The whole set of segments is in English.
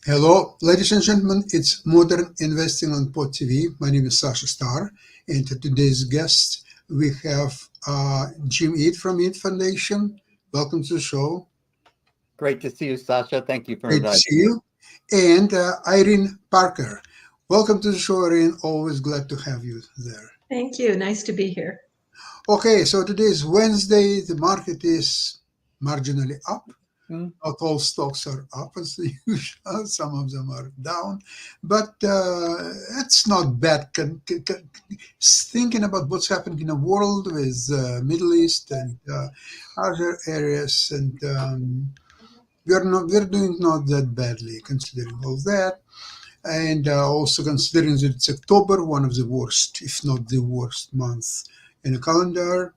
Hello, ladies and gentlemen. It's Modern Investing on Pod TV. My name is Sasha Starr, and today's guest we have Jim Eat from Eat Foundation. Welcome to the show. Great to see you, Sasha. Thank you for Great to inviting see me. you. And Irene Parker. Welcome to the show, Irene. Always glad to have you there. Thank you. Nice to be here. Okay, so today is Wednesday. The market is marginally up. Hmm. Not all stocks are up as usual. Some of them are down, but it's not bad. Thinking about what's happening in the world with Middle East and other areas, and we're doing not that badly considering all that, and also considering that it's October, one of the worst, if not the worst month in the calendar.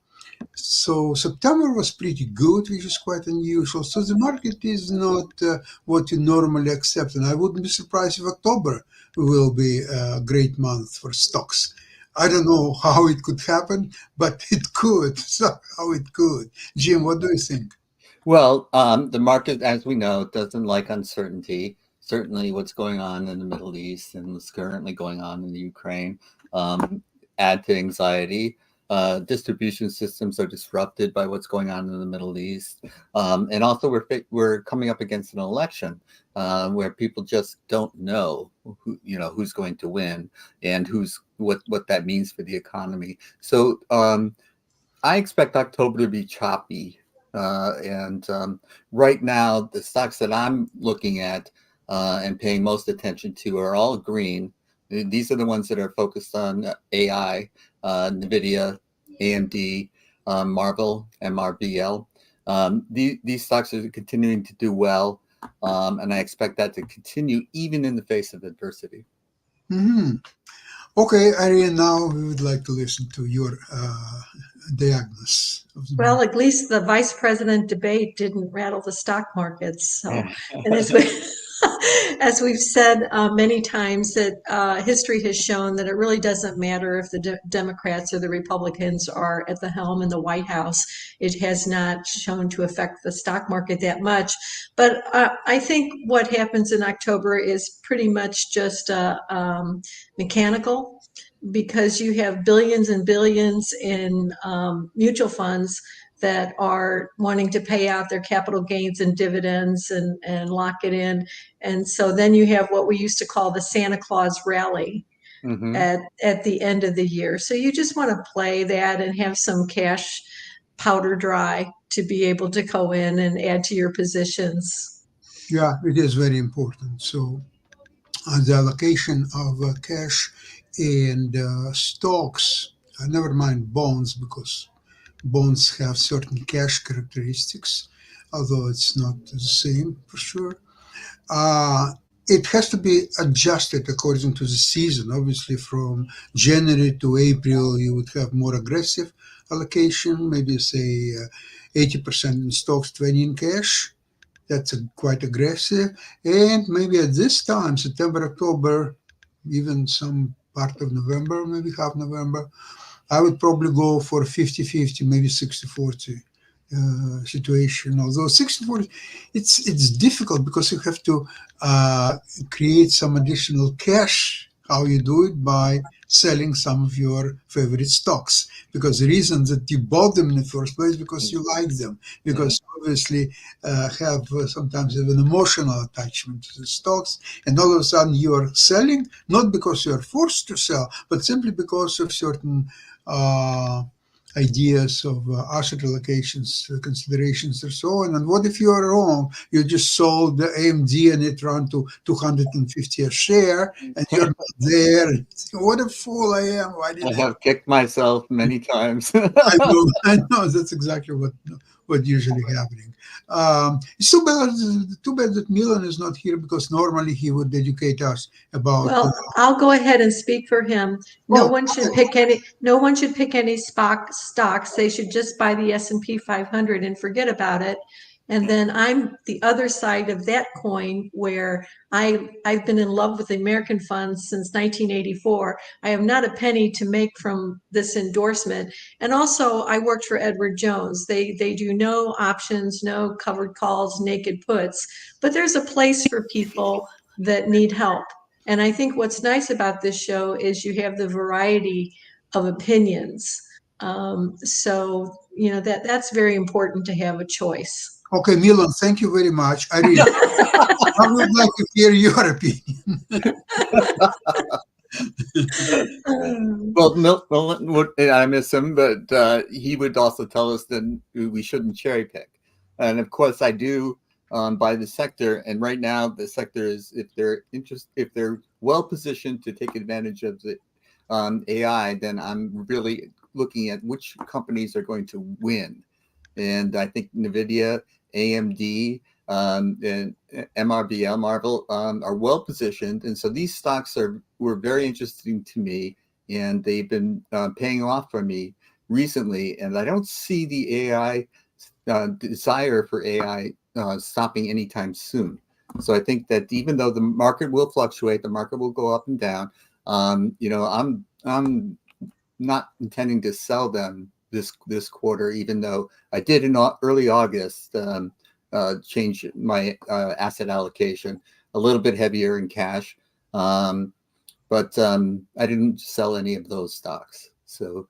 So September was pretty good, which is quite unusual. So the market is not what you normally accept, and I wouldn't be surprised if October will be a great month for stocks. I don't know how it could happen, but it could. Somehow it could. Jim, what do you think? Well, the market, as we know, doesn't like uncertainty. Certainly, what's going on in the Middle East and what's currently going on in the Ukraine um, add to anxiety. Distribution systems are disrupted by what's going on in the Middle East, and also we're coming up against an election where people just don't know who's going to win and who's what that means for the economy. So I expect October to be choppy. And right now, the stocks that I'm looking at and paying most attention to are all green. These are the ones that are focused on AI, NVIDIA, AMD, Marvel, MRVL. These stocks are continuing to do well, and I expect that to continue even in the face of adversity. Hmm. Okay, Irene, now we would like to listen to your diagnosis of the Well, market. at least the vice president debate didn't rattle the stock markets. And as we, as we've said many times, that history has shown that it really doesn't matter if the Democrats or the Republicans are at the helm in the White House. It has not shown to affect the stock market that much. But I think what happens in October is pretty much just mechanical, because you have billions and billions in mutual funds that are wanting to pay out their capital gains and dividends and lock it in. And so then you have what we used to call the Santa Claus rally Hmm. at the end of the year. So you just want to play that and have some cash powder dry to be able to go in and add to your positions. Yeah, it is very important. So the allocation of cash and stocks, never mind bonds, because bonds have certain cash characteristics, although it's not the same for sure. Uh, it has to be adjusted according to the season. Obviously, from January to April, you would have more aggressive allocation, maybe say 80% in stocks, 20 in cash. That's quite aggressive. And maybe at this time, September, October, even some part of November, maybe half November, I would probably go for 50-50, maybe 60-40 situation. Although 60-40, it's difficult because you have to create some additional cash. How you do it? By selling some of your favorite stocks, because the reason that you bought them in the first place is because you like them, because you obviously have sometimes have an emotional attachment to the stocks, and all of a sudden you are selling not because you are forced to sell, but simply because of certain uh, ideas of asset allocations, considerations, and so on. And what if you are wrong? You just sold the AMD and it ran to 250 a share, and you're not there. What a fool I am! Why did I I? have kicked myself many times. I know, I know. That's exactly what usually happening. It's too bad that Milan is not here, because normally he would educate us about. Well, I'll go ahead and speak for him. No Oh, one should pick any. No one should pick any stocks. They should just buy the S&P 500 and forget about it. And then I'm the other side of that coin, where I've been in love with the American funds since 1984. I have not a penny to make from this endorsement. And also, I worked for Edward Jones. They do no options, no covered calls, naked puts. But there's a place for people that need help. And I think what's nice about this show is you have the variety of opinions. So, you know, that's very important to have a choice. Okay, Milan, thank you very much. I would like to hear your opinion. Well, Milton would, I miss him, but he would also tell us that we shouldn't cherry pick. And of course, I do by the sector. And right now, the sector is if they're well positioned to take advantage of the AI, then I'm really looking at which companies are going to win. And I think NVIDIA, AMD, and MRVL, Marvel, are well positioned. And so these stocks were very interesting to me, and they've been paying off for me recently. And I don't see the AI desire for AI stopping anytime soon. So I think that even though the market will fluctuate, the market will go up and down. You know, I'm not intending to sell them this quarter, even though I did in early August change my asset allocation a little bit heavier in cash, but I didn't sell any of those stocks. So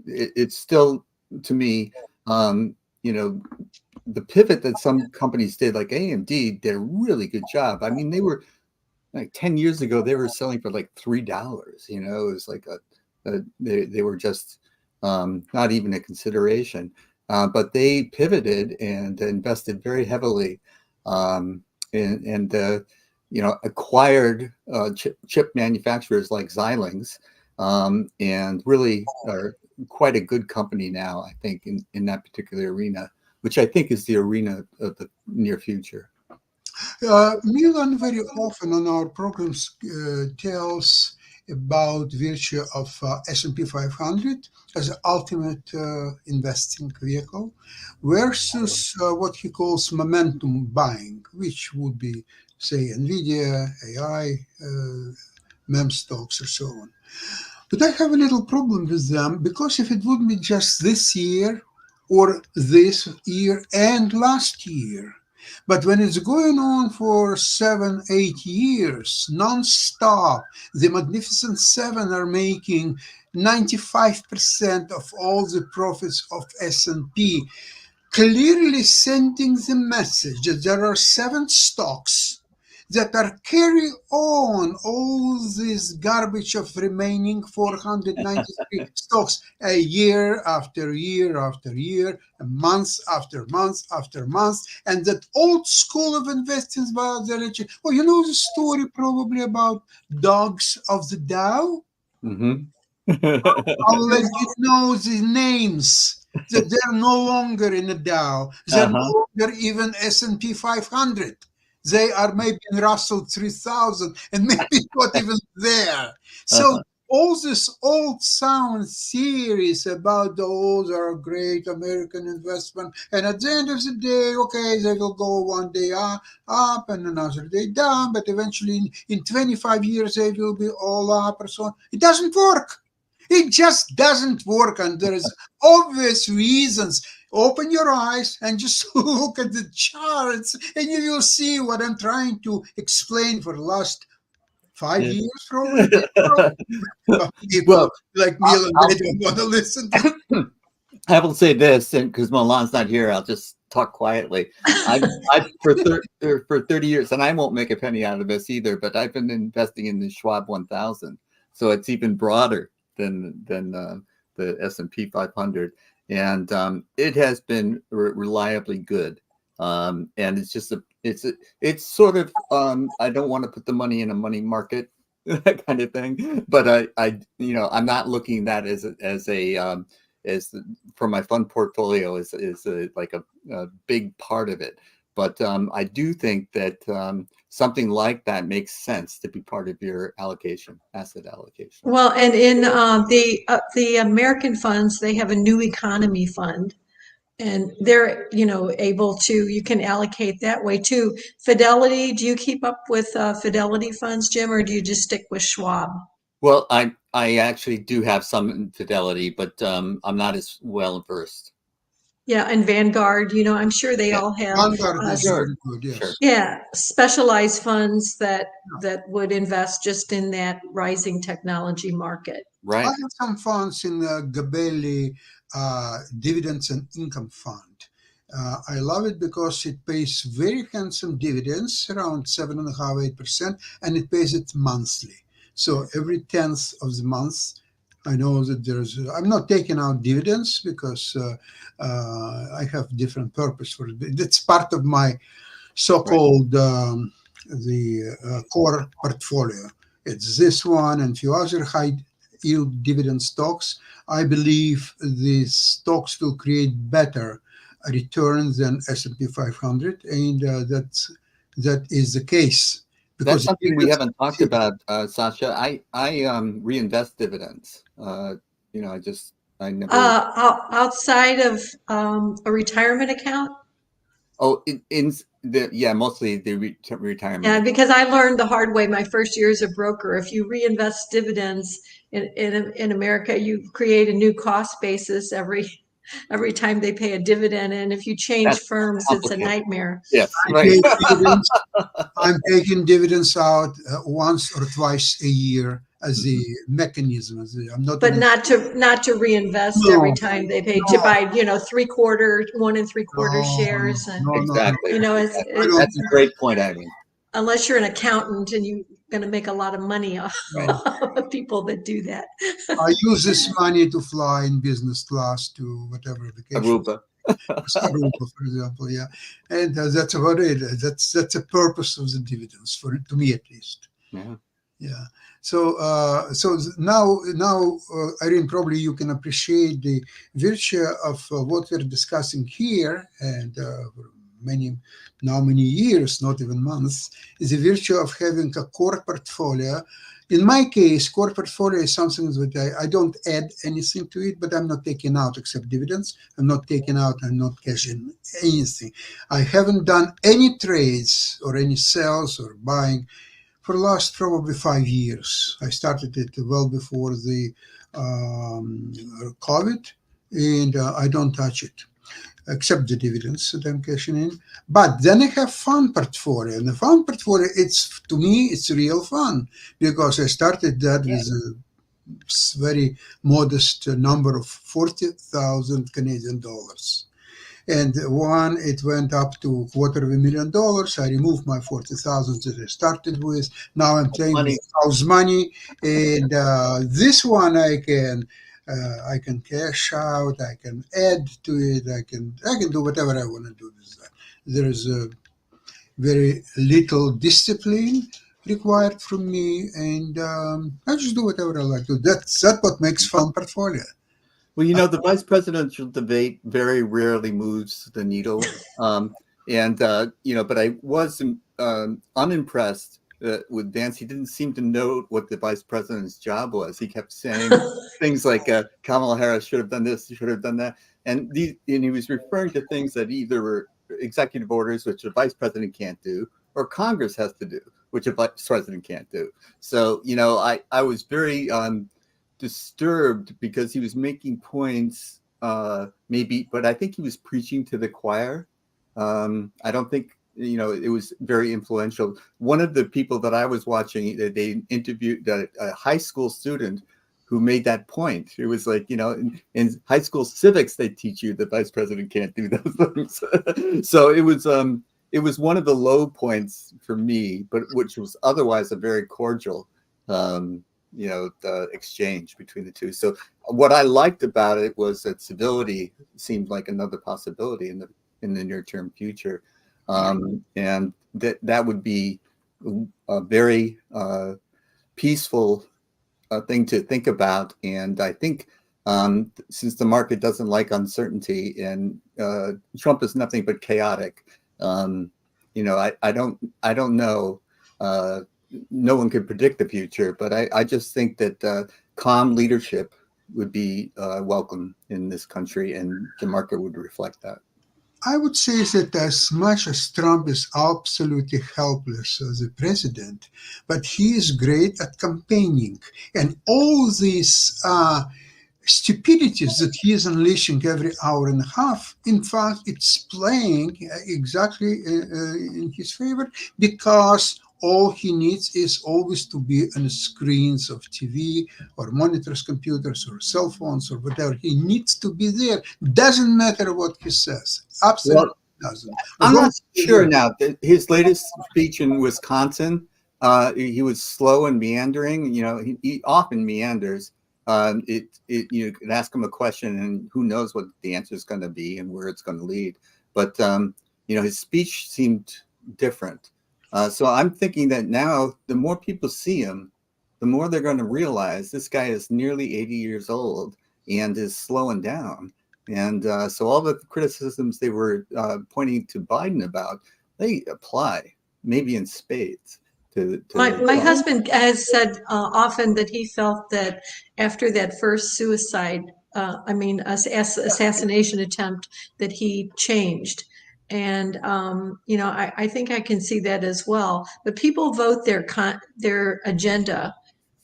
it's still, to me, you know, the pivot that some companies did, like AMD, did a really good job. I mean, they were like 10 years ago, they were selling for like $3. You know, it was like they were just not even a consideration. But they pivoted and invested very heavily, and you know, acquired chip manufacturers like Xilinx, and really are quite a good company now, I think, in that particular arena, which I think is the arena of the near future. Milan very often on our programs tells about virtue of S&P 500 as an ultimate investing vehicle versus what he calls momentum buying, which would be, say, NVIDIA, AI, meme stocks, or so on. But I have a little problem with them because if it would be just this year or this year and last year, but when it's going on for 7, 8 years, non-stop, the Magnificent Seven are making 95% of all the profits of S&P, clearly sending the message that there are 7 stocks that are carry on all this garbage of remaining 493 stocks a year after year after year, month after month after month, and that old school of investing by the oh, you know the story probably about dogs of the Dow? Mm-hmm. I'll let you know the names that they're no longer in the Dow. They're no longer even S&P 500. They are maybe in Russell 3000 and maybe not even there. So all this old sound theories about those are great American investment, and at the end of the day, okay, they will go one day up and another day down, but eventually in 25 years they will be all up or so on. It doesn't work. It just doesn't work, and there is obvious reasons. Open your eyes and just look at the charts, and you will see what I'm trying to explain for the last 5 years, probably. People Well, like Milan, they don't want to listen to. I will say this, and because Milan's not here, I'll just talk quietly. I've for 30 years, and I won't make a penny out of this either, but I've been investing in the Schwab 1000, so it's even broader than the S&P 500, and it has been reliably good. And it's just it's sort of I don't want to put the money in a money market, that kind of thing, but I you know, I'm not looking at that as for my fund portfolio is like a big part of it. But I do think that something like that makes sense to be part of your asset allocation. Well, and in the American funds, they have a new economy fund, and they're, you know, able to, you can allocate that way too. Fidelity, do you keep up with Fidelity funds, Jim, or do you just stick with Schwab? Well, I actually do have some Fidelity, but I'm not as well versed. Yeah, and Vanguard, I'm sure they Yeah. all have Vanguard is Sure. very good, yes. Sure. yeah, specialized funds that would invest just in that rising technology market. I Right. have some funds in the Gabelli Dividends and Income Fund. I love it because it pays very handsome dividends, around 7.5%, 8%, and it pays it monthly. So every 10th of the month, I know that I'm not taking out dividends because I have different purpose for it. It's part of my so-called the core portfolio. It's this one and few other high yield dividend stocks. I believe these stocks will create better returns than S&P 500, and that is the case That's because something we haven't talked about, Sasha. I reinvest dividends. I never. Outside of a retirement account. Oh, mostly the retirement. Yeah, because I learned the hard way my first year as a broker. If you reinvest dividends in America, you create a new cost basis every time they pay a dividend, and if you change That's firms, it's a complicated. nightmare. Yes, I right. pay dividends. I'm taking dividends out once or twice a year as a mechanism. I'm not. But not to reinvest No, every time they pay to no. buy 1 3/4 shares, and Exactly. it's That's a great point, Irene. unless you're an accountant and you're going to make a lot of money off Right. of people that do that. I use this money to fly in business class to whatever vacation. Aruba. Aruba, for example, yeah, and that's about it. That's the purpose of the dividends, to me at least. Yeah. Yeah. So now, Irene, probably you can appreciate the virtue of what we're discussing here, and for many years, not even months, is the virtue of having a core portfolio. In my case, core portfolio is something that I don't add anything to it, but I'm not taking out except dividends. I'm not taking out, I'm not cashing anything. I haven't done any trades or any sales or buying for the last probably 5 years. I started it well before the COVID, and I don't touch it, except the dividends that I'm cashing in. But then I have fund portfolio, and the fund portfolio, to me, it's real fun because I started that with a very modest number of 40,000 Canadian dollars. And one, it went up to $250,000. I removed my 40,000 that I started with. Now I'm playing with house money, and this one I can cash out. I can add to it. I can do whatever I want to do with that. There is very little discipline required from me, and I just do whatever I like to do. That's what makes fun portfolio. Well, the vice presidential debate very rarely moves the needle. But I was unimpressed with Vance. He didn't seem to know what the vice president's job was. He kept saying things like Kamala Harris should have done this, should have done that. And he was referring to things that either were executive orders, which the vice president can't do, or Congress has to do, which a vice president can't do. So, I was very disturbed because he was making points maybe, but I think he was preaching to the choir. I don't think it was very influential. One of the people that I was watching, they interviewed a high school student who made that point. It was like, in high school civics they teach you the vice president can't do those things. So it was one of the low points for me, but which was otherwise a very cordial the exchange between the two. So what I liked about it was that civility seemed like another possibility in the near term future, and that would be a very peaceful thing to think about. And I think since the market doesn't like uncertainty, and Trump is nothing but chaotic, I don't know. No one can predict the future, but I just think that calm leadership would be welcome in this country, and the market would reflect that. I would say that as much as Trump is absolutely helpless as a president, but he is great at campaigning. And all these stupidities that he is unleashing every hour and a half, in fact, it's playing exactly in his favor, because all he needs is always to be on the screens of TV or monitors, computers, or cell phones, or whatever. He needs to be there. Doesn't matter what he says. Absolutely doesn't. I'm As long not as he's sure there. now. His latest speech in Wisconsin, he was slow and meandering. You know, he often meanders. You could ask him a question, and who knows what the answer is going to be and where it's going to lead. But you know, his speech seemed different. So I'm thinking that now, the more people see him, the more they're going to realize this guy is nearly 80 years old and is slowing down. And so all the criticisms they were pointing to Biden about, they apply maybe in spades to My husband has said often that he felt that after that first assassination attempt, that he changed. And you know, I think I can see that as well. But people vote their agenda,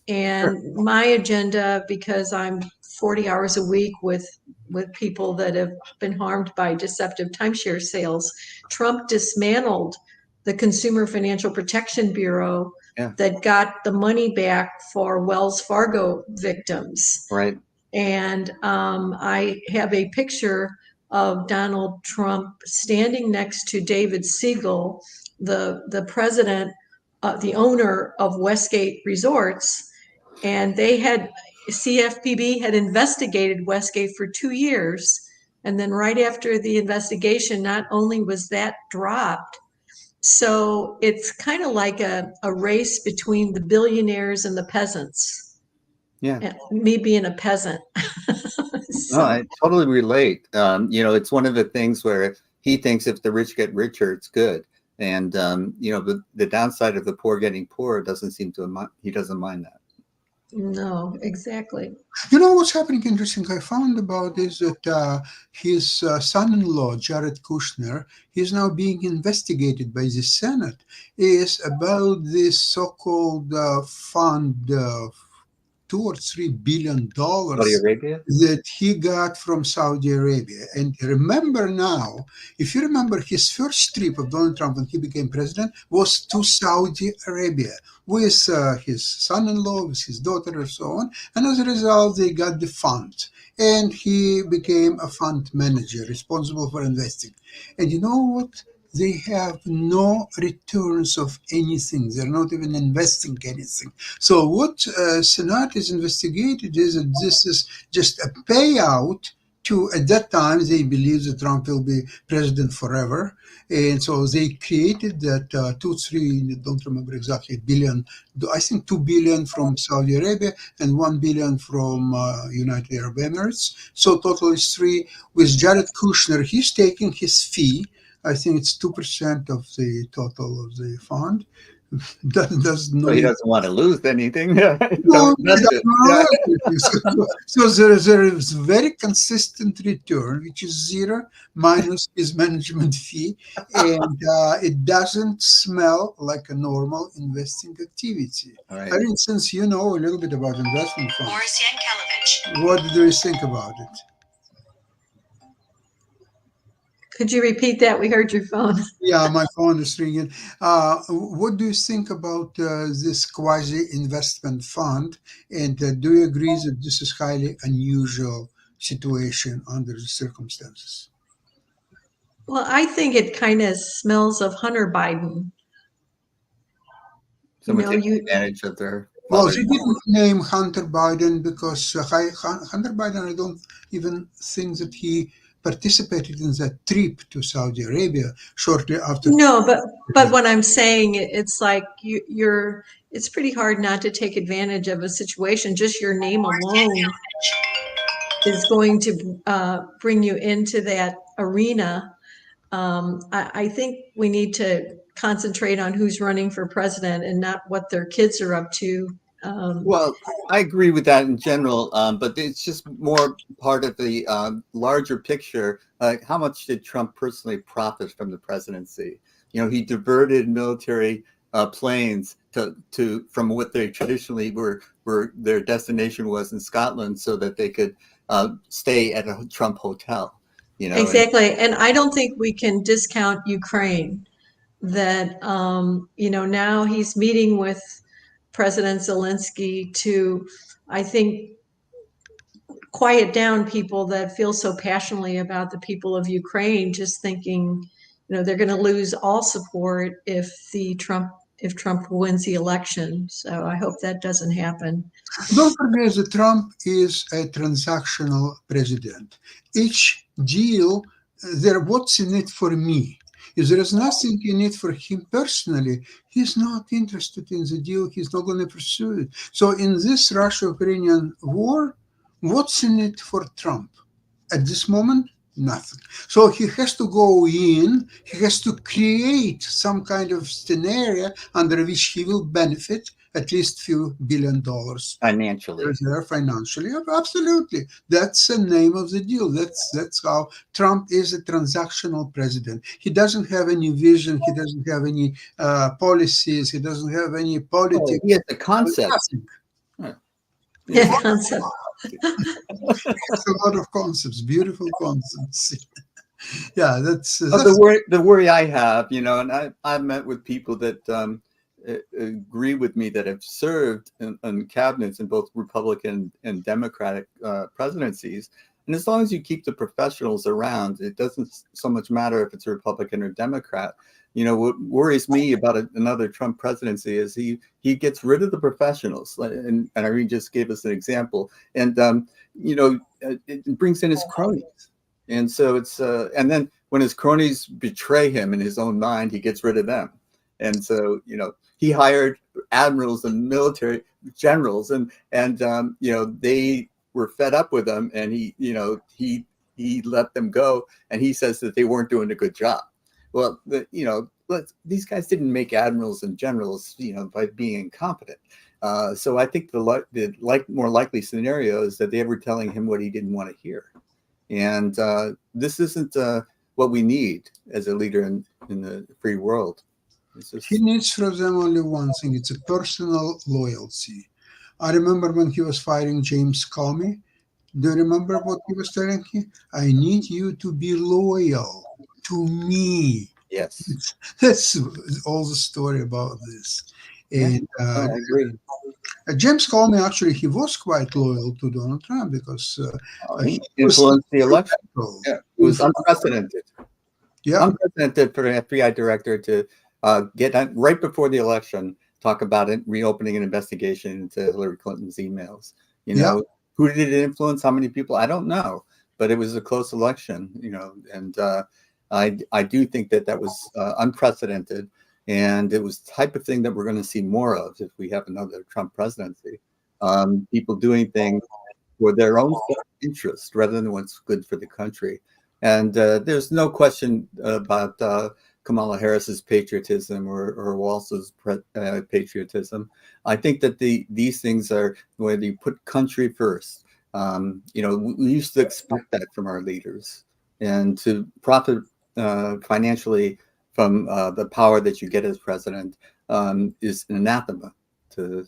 and my agenda, because I'm 40 hours a week with people that have been harmed by deceptive timeshare sales. Trump dismantled the Consumer Financial Protection Bureau Yeah. that got the money back for Wells Fargo victims. Right. And I have a picture of Donald Trump standing next to David Siegel, the president, the owner of Westgate Resorts, and CFPB had investigated Westgate for 2 years. And then right after the investigation, not only was that dropped, so it's kind of like a race between the billionaires and the peasants. Yeah. And me being a peasant. No, I totally relate. You know, it's one of the things where he thinks if the rich get richer, it's good. And, you know, the downside of the poor getting poorer doesn't seem to, he doesn't mind that. No, exactly. You know what's happening interesting I found about is that his son-in-law, Jared Kushner, he's now being investigated by the Senate, is about this so-called fund, $2 or $3 billion Saudi Arabia? that he got from Saudi Arabia. And remember now, if you remember, his first trip of Donald Trump when he became president was to Saudi Arabia with his son-in-law, with his daughter, and so on. And as a result, they got the fund. And he became a fund manager responsible for investing. And you know what? They have no returns of anything. They're not even investing anything. So what Senate is investigated is that this is just a payout to, at that time, they believed that Trump will be president forever. And so they created that don't remember exactly, billion, I think 2 billion from Saudi Arabia and 1 billion from United Arab Emirates. So total is 3. With Jared Kushner, he's taking his fee. I think it's 2% of the total of the fund. So he doesn't want to lose anything. No, so there is very consistent return, which is 0 minus his management fee, and it doesn't smell like a normal investing activity. Right. For instance, you know a little bit about investment funds. What do you think about it? Could you repeat that? We heard your phone. Yeah, my phone is ringing. What do you think about this quasi-investment fund? And do you agree that this is highly unusual situation under the circumstances? Well, I think it kind of smells of Hunter Biden. Someone No, taking you- advantage of their Well, father's she didn't name Hunter Biden because Hunter Biden, I don't even think that he participated in that trip to Saudi Arabia shortly after. No, but what I'm saying, it's like it's pretty hard not to take advantage of a situation. Just your name alone is going to bring you into that arena. I think we need to concentrate on who's running for president and not what their kids are up to. Well, I agree with that in general, but it's just more part of the larger picture. How much did Trump personally profit from the presidency? You know, he diverted military planes to from what they traditionally were their destination was in Scotland, so that they could stay at a Trump hotel. Exactly. And I don't think we can discount Ukraine. That now he's meeting with President Zelensky to, I think, quiet down people that feel so passionately about the people of Ukraine, just thinking, they're going to lose all support if Trump wins the election. So I hope that doesn't happen. Don't forget that Trump is a transactional president. Each deal, what's in it for me? If there is nothing in it for him personally, he's not interested in the deal. He's not going to pursue it. So in this Russia-Ukrainian war, what's in it for Trump? At this moment, nothing. So he has to go in, he has to create some kind of scenario under which he will benefit at least a few $1 billion financially. Absolutely. That's the name of the deal. That's how Trump is a transactional president. He doesn't have any vision. He doesn't have any policies. He doesn't have any politics. He has a concept. Yeah, concept. It's a lot of concepts, beautiful concepts. Yeah, that's the worry I have, and I've met with people that agree with me that have served in cabinets in both Republican and Democratic presidencies. And as long as you keep the professionals around, it doesn't so much matter if it's a Republican or Democrat. What worries me about another Trump presidency is he gets rid of the professionals. And Irene just gave us an example. And, it brings in his cronies. And so and then when his cronies betray him in his own mind, he gets rid of them. And so, he hired admirals and military generals, and they were fed up with him, and he let them go, and he says that they weren't doing a good job. Well, these guys didn't make admirals and generals, by being incompetent. So I think the more likely scenario is that they were telling him what he didn't want to hear, and this isn't what we need as a leader in the free world. He needs from them only one thing. It's a personal loyalty. I remember when he was firing James Comey. Do you remember what he was telling him? I need you to be loyal to me. Yes. That's all the story about this. And I agree. James Comey, actually, he was quite loyal to Donald Trump because he influenced the election. Yeah, it was unprecedented. Yeah. Unprecedented for an FBI director to get right before the election, talk about it, reopening an investigation into Hillary Clinton's emails. Who did it influence? How many people? I don't know, but it was a close election. And I do think that was unprecedented, and it was the type of thing that we're going to see more of if we have another Trump presidency. People doing things for their own interest rather than what's good for the country. And there's no question about Kamala Harris's patriotism or Walz's patriotism. I think that these things are where you put country first. We used to expect that from our leaders, and to profit financially from the power that you get as president is an anathema to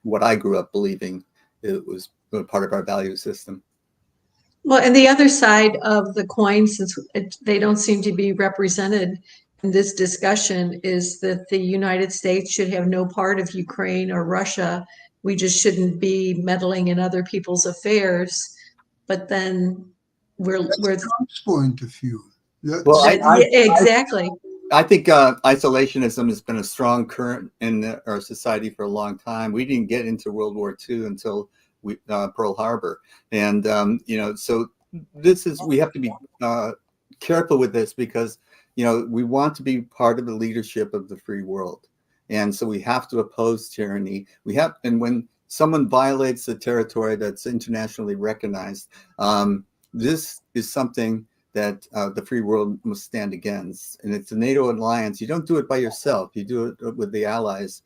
what I grew up believing it was part of our value system. Well, and the other side of the coin, since they don't seem to be represented in this discussion, is that the United States should have no part of Ukraine or Russia. We just shouldn't be meddling in other people's affairs. But then we're Trump's point of view. Exactly. I think isolationism has been a strong current in our society for a long time. We didn't get into World War II until Pearl Harbor, and so we have to be careful with this because we want to be part of the leadership of the free world, and so we have to oppose tyranny. And when someone violates the territory that's internationally recognized, this is something that the free world must stand against. And it's a NATO alliance. You don't do it by yourself. You do it with the allies.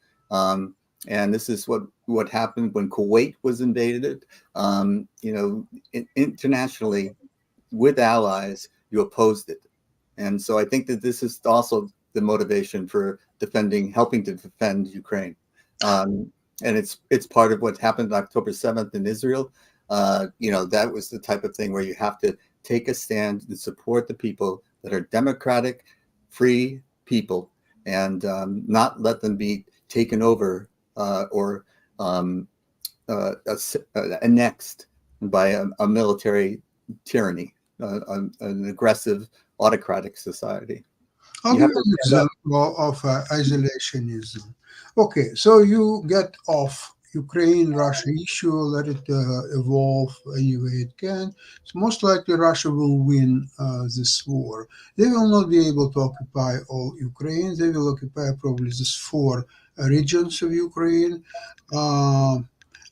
And this is what happened when Kuwait was invaded. Internationally, with allies, you opposed it. And so I think that this is also the motivation for helping to defend Ukraine. And it's part of what happened on October 7th in Israel. That was the type of thing where you have to take a stand and support the people that are democratic, free people, and not let them be taken over or annexed by a military tyranny, an aggressive autocratic society. I'll You give have to you an stand up. example of isolationism. Okay, so you get off Ukraine-Russia issue, let it evolve any way it can. So most likely Russia will win this war. They will not be able to occupy all Ukraine. They will occupy probably just 4 regions of Ukraine. Uh,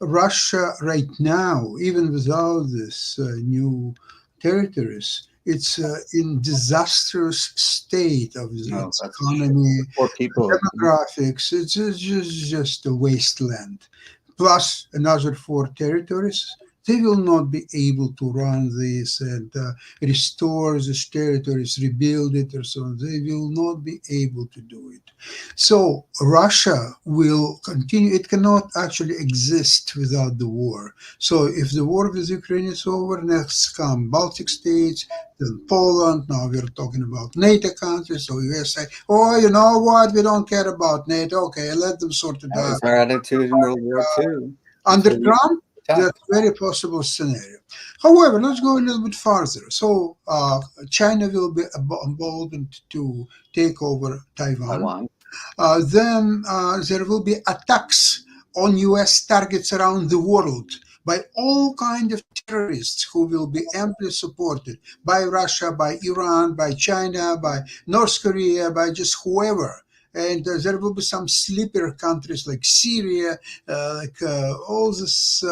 Russia right now, even without this new territories, it's in disastrous state of No, its that's for sure. economy, Poor people. demographics. It's just a wasteland. Plus another 4 territories. They will not be able to run this and restore these territories, rebuild it, or so on. They will not be able to do it. So Russia will continue. It cannot actually exist without the war. So if the war with Ukraine is over, next come Baltic states, then Poland. Now we're talking about NATO countries. So US say, oh, you know what? We don't care about NATO. Okay, let them sort it That out. was our attitude in World War II. Under Until we Trump, attacked. that's a very possible scenario. However, let's go a little bit farther. So China will be emboldened to take over Taiwan. Taiwan. Then there will be attacks on U.S. targets around the world by all kind of terrorists who will be amply supported by Russia, by Iran, by China, by North Korea, by just whoever. And there will be some sleeper countries like Syria, all this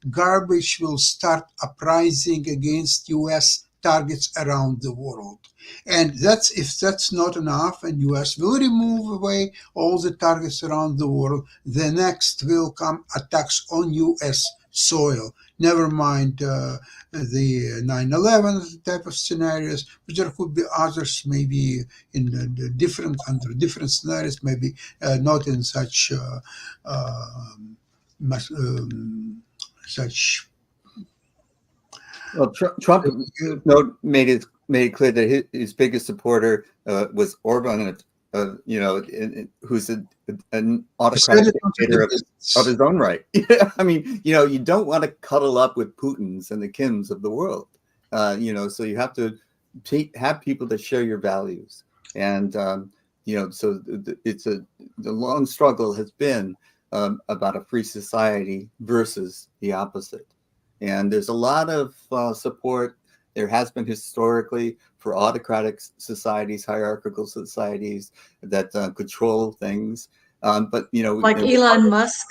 garbage will start uprising against U.S. targets around the world. And that's if that's not enough, and U.S. will remove away all the targets around the world, the next will come attacks on U.S. soil. Never mind the 9/11 type of scenarios, but there could be others, maybe in the different under different scenarios, maybe not in such such. Well, Trump made it clear that his biggest supporter was Orban, who's an autocratic dictator of his own right. I mean, you don't want to cuddle up with Putins and the Kims of the world. So you have to have people that share your values, and so the long struggle has been about a free society versus the opposite. And there's a lot of support. There has been historically for autocratic societies, hierarchical societies that control things. But like Elon Musk.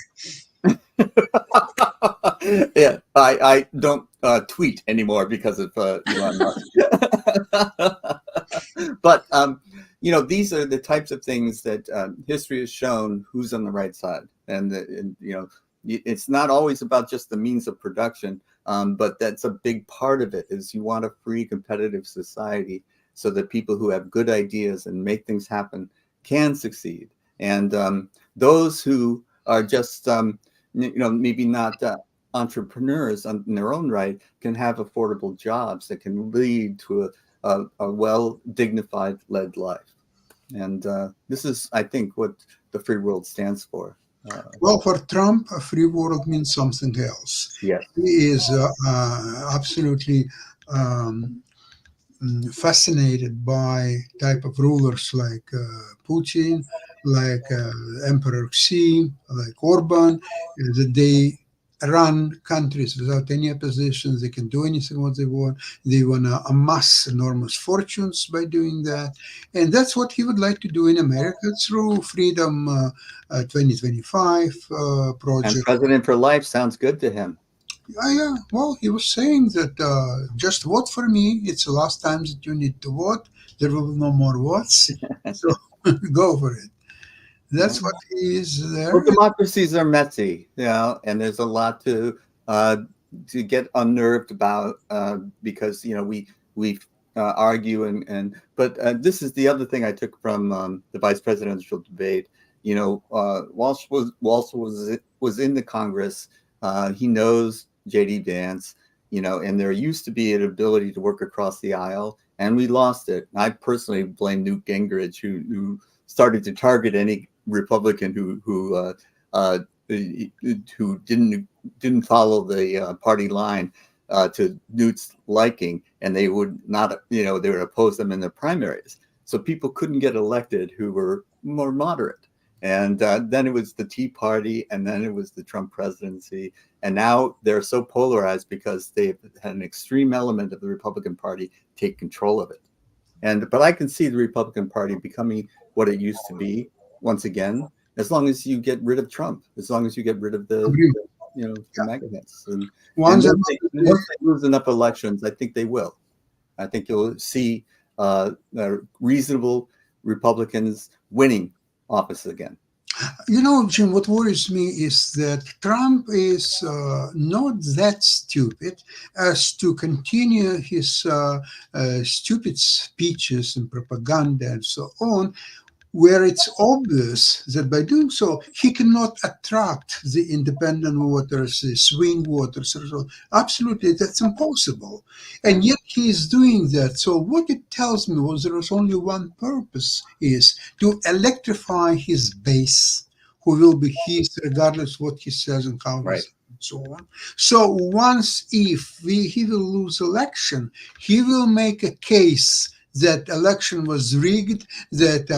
Yeah, I don't tweet anymore because of Elon Musk. But these are the types of things that history has shown who's on the right side, and it's not always about just the means of production, but that's a big part of it. Is you want a free, competitive society so that people who have good ideas and make things happen can succeed, and those who are just maybe not entrepreneurs in their own right can have affordable jobs that can lead to a well dignified led life. And this is, I think, what the free world stands for. Well, for Trump, a free world means something else. Yes. He is absolutely fascinated by type of rulers like Putin, like Emperor Xi, like Orban, that they run countries without any opposition. They can do anything what they want. They want to amass enormous fortunes by doing that. And that's what he would like to do in America through Freedom 2025 project. And President for Life sounds good to him. Yeah. Well, he was saying that just vote for me. It's the last time that you need to vote. There will be no more votes. So go for it. That's what he is there. Well, democracies are messy, and there's a lot to get unnerved about because we argue but this is the other thing I took from the vice presidential debate Walsh was in the Congress. He knows J.D. Vance, and there used to be an ability to work across the aisle, and we lost it. I personally blame Newt Gingrich, who started to target any Republican who didn't follow the party line to Newt's liking, and they would not, they would oppose them in the primaries. So people couldn't get elected who were more moderate. And then it was the Tea Party, and then it was the Trump presidency. And now they're so polarized because they've had an extreme element of the Republican Party take control of it. But I can see the Republican Party becoming what it used to be once again, as long as you get rid of Trump, as long as you get rid of the MAGA hits. And once they lose enough elections, I think they will. I think you'll see reasonable Republicans winning office again. Jim, what worries me is that Trump is not that stupid as to continue his stupid speeches and propaganda and so on, where it's obvious that by doing so, he cannot attract the independent voters, the swing voters. So absolutely, that's impossible. And yet he is doing that. So what it tells me was there was only one purpose, is to electrify his base, who will be his regardless what he says and how he says and so on. So once he will lose election, he will make a case that election was rigged, that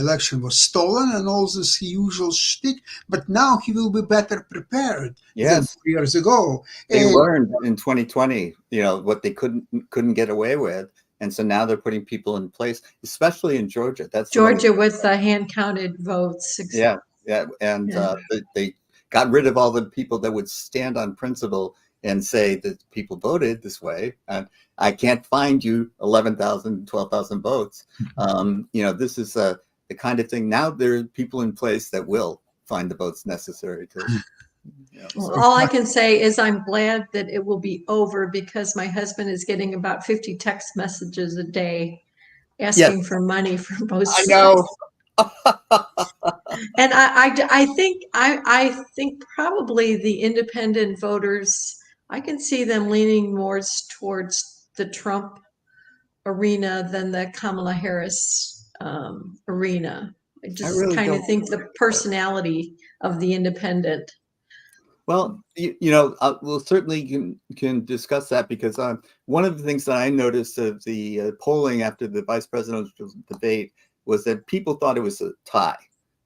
election was stolen, and all this usual shtick. But now he will be better prepared than 2 years ago. They learned in 2020, what they couldn't get away with, and so now they're putting people in place, especially in Georgia. That's Georgia with the hand-counted votes. And they got rid of all the people that would stand on principle and say that people voted this way, and I can't find you 11,000, 12,000 votes. This is the kind of thing. Now there are people in place that will find the votes necessary to. Well, all I can say is I'm glad that it will be over, because my husband is getting about 50 text messages a day asking for money from both sides. I know. And I think probably the independent voters, I can see them leaning more towards the Trump arena than the Kamala Harris arena. I just really kind of don't think the personality of the independent. Well, we'll certainly can discuss that, because one of the things that I noticed of the polling after the vice presidential debate was that people thought it was a tie.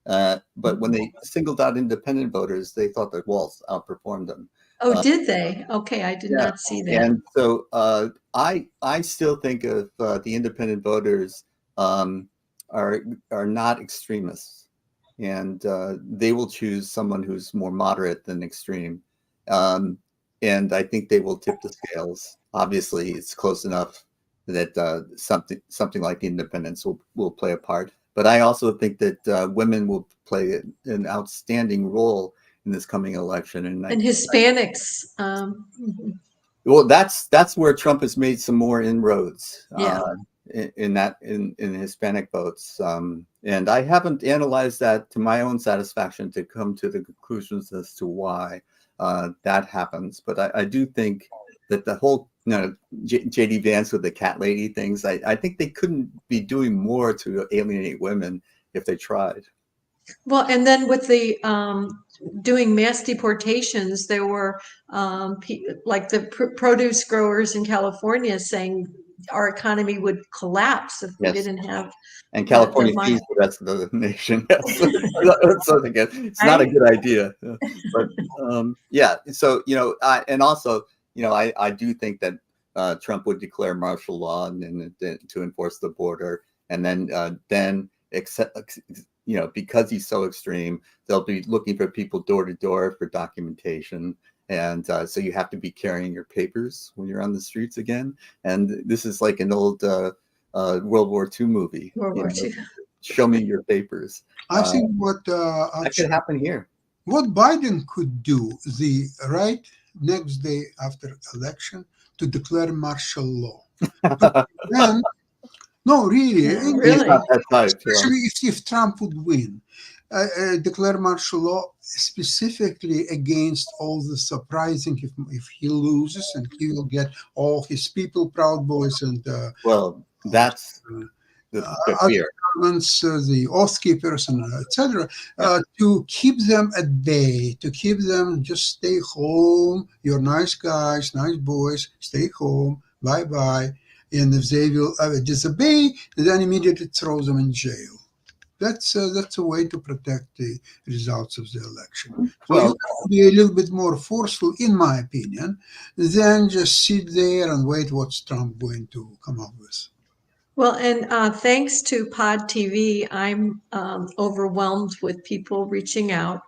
But when they singled out independent voters, they thought that Walz outperformed them. Oh, did they? Okay, I did not see that. And so I still think of the independent voters are not extremists, and they will choose someone who's more moderate than extreme. And I think they will tip the scales. Obviously, it's close enough that something like the independents will play a part. But I also think that women will play an outstanding role in this coming election, and Hispanics. Well, that's where Trump has made some more inroads. In Hispanic votes, and I haven't analyzed that to my own satisfaction to come to the conclusions as to why that happens. But I do think that the whole J.D. Vance with the cat lady things, I think they couldn't be doing more to alienate women if they tried. Well, and then with the doing mass deportations, there were like the produce growers in California saying our economy would collapse if we didn't have. And California feeds the rest of the nation. So again, it's not a good idea. But so and also I do think that Trump would declare martial law and to enforce the border, and then because he's so extreme, they'll be looking for people door to door for documentation. And so you have to be carrying your papers when you're on the streets again. And this is like an old World War II movie. World War II. Show me your papers. I think what that could happen here. What Biden could do the next day after election to declare martial law. But then, no, really. Really? Especially if Trump would win. declare martial law specifically against all the surprising. If he loses, and he will get all his people, Proud Boys, and Well, that's the other fear. governments, the oath keepers, and etc., to keep them at bay, to keep them just stay home. You're nice guys, nice boys, stay home, bye bye. And if they will disobey, then immediately throw them in jail. That's a way to protect the results of the election. So you Well, have to be a little bit more forceful, in my opinion, than just sit there and wait what's Trump going to come up with. Well, and thanks to Pod TV, I'm overwhelmed with people reaching out.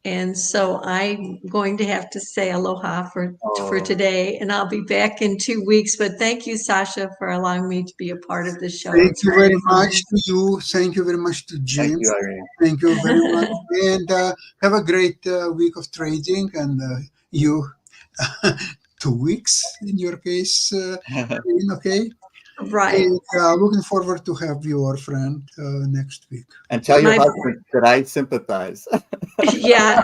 And so I'm going to have to say aloha for today, and I'll be back in 2 weeks. But thank you, Sasha, for allowing me to be a part of this show. Thank It's you very very fun. much to you. Thank you very much to thank James. you, Irene. Thank you very much. And have a great week of trading. And you, 2 weeks in your case, Irene, okay? Right. And looking forward to have your friend next week. And tell your My- husband that I sympathize. Yeah.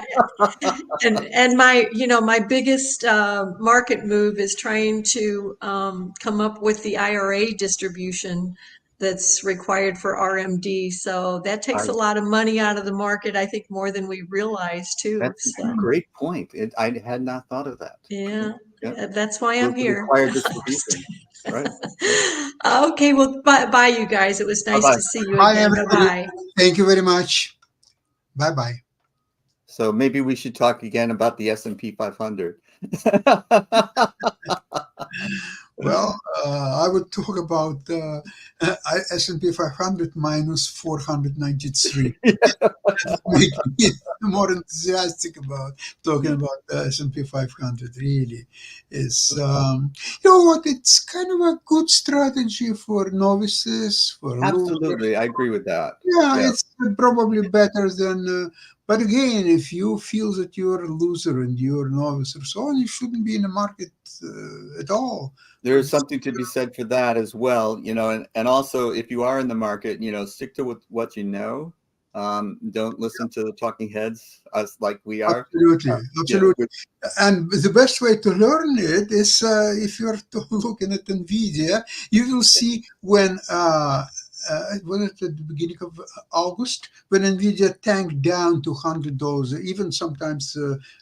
And my biggest market move is trying to come up with the IRA distribution that's required for RMD. So that takes a lot of money out of the market, I think, more than we realize too. That's So, a great point. I had not thought of that. yeah, Yeah. that's why I'm here. Required distribution. Right. Okay, well, bye, you guys. It was nice Bye-bye. to see you Bye, again. everybody. Bye-bye. Thank you very much. Bye-bye. So maybe we should talk again about the S&P 500. Well, I would talk about S&P 500 minus 493. Make me more enthusiastic about talking about the S&P 500. Really, is you know what? It's kind of a good strategy for novices, for losers. Absolutely, I agree with that. Yeah, it's probably better than. But again, if you feel that you're a loser and you're a novice or so on, you shouldn't be in the market at all. There is something to be said for that as well, and also if you are in the market, stick to what you know. Don't listen to the talking heads, us like we are. Absolutely. And the best way to learn it is if you're looking at NVIDIA, you will see when it was at the beginning of August, when NVIDIA tanked down to $100, even sometimes